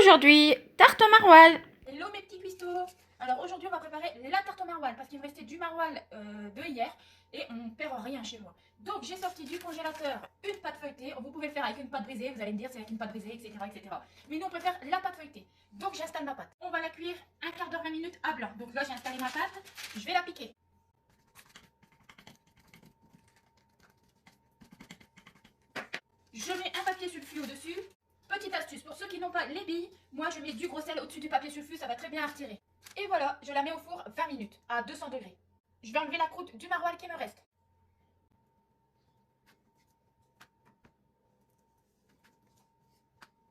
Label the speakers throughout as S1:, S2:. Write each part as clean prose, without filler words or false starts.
S1: Aujourd'hui, tarte au maroilles.
S2: Hello mes petits cuistots. Alors aujourd'hui on va préparer la tarte au maroilles parce qu'il me restait du maroilles de hier et on perd rien chez moi. Donc j'ai sorti du congélateur une pâte feuilletée. Vous pouvez le faire avec une pâte brisée, vous allez me dire c'est avec une pâte brisée, etc., etc. Mais nous on préfère la pâte feuilletée. Donc j'installe ma pâte. On va la cuire un quart d'heure, 20 minutes à blanc. Donc là j'ai installé ma pâte, je vais la piquer. Je mets un papier sulfure au-dessus. Petite astuce, pour ceux qui n'ont pas les billes, moi je mets du gros sel au-dessus du papier sulfure, ça va très bien à retirer. Et voilà, je la mets au four 20 minutes à 200 degrés. Je vais enlever la croûte du maroilles qui me reste.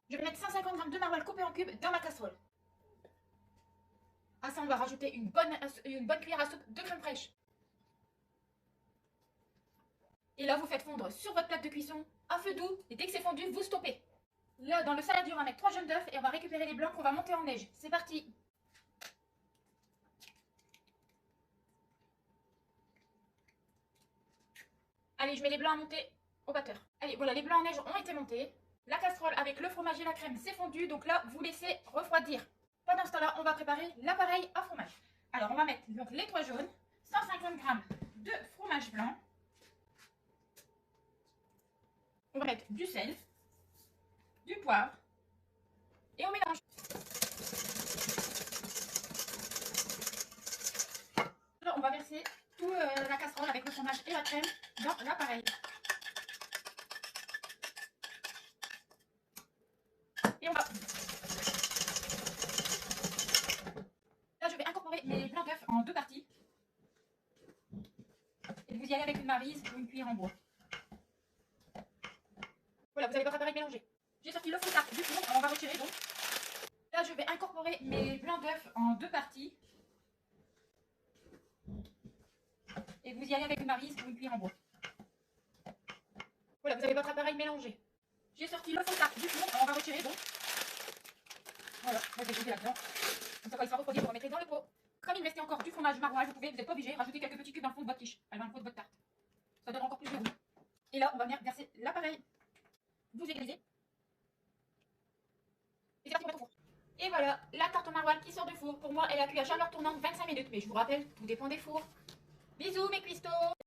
S2: Je vais mettre 150 g de maroilles coupées en cubes dans ma casserole. À ça, on va rajouter une bonne cuillère à soupe de crème fraîche. Et là, vous faites fondre sur votre plaque de cuisson à feu doux. Et dès que c'est fondu, vous stoppez. Là, dans le saladier, on va mettre 3 jaunes d'œufs et on va récupérer les blancs qu'on va monter en neige. C'est parti! Allez, je mets les blancs à monter au batteur. Allez, voilà, les blancs en neige ont été montés. La casserole avec le fromage et la crème, c'est fondu. Donc là, vous laissez refroidir. Pendant ce temps-là, on va préparer l'appareil à fromage. Alors, on va mettre donc les 3 jaunes, 150 g de fromage blanc. On va mettre du sel, du poivre et on mélange. Là, on va verser toute la casserole avec le fromage et la crème dans l'appareil. Et on va... Là, je vais incorporer mes blancs d'œufs en 2 parties. Et vous y allez avec une maryse ou une cuillère en bois. Voilà, vous avez votre appareil mélangé. J'ai sorti le foutard du four, alors on va retirer donc. Là, je vais incorporer mes blancs d'œufs en 2 parties. Et vous y allez avec une maryse ou une cuillère en bois. Voilà, vous avez votre appareil mélangé. J'ai sorti le foutard du four, alors on va retirer donc. Voilà, moi je vais poser là-dedans. Comme ça, quand il sera refroidi, vous remettrez dans le pot. Comme il restait encore du fromage maroilles, vous n'êtes pas obligé, rajouter quelques petits cubes dans le fond de votre quiche, dans le fond de votre tarte. Ça donne encore plus de goût. Et là, on va venir verser l'appareil. Vous égalisez. Et c'est parti, on va au four. Et voilà, la tarte au maroilles qui sort du four. Pour moi, elle a cuit à chaleur tournante 25 minutes. Mais je vous rappelle, tout dépend des fours. Bisous mes cuistots!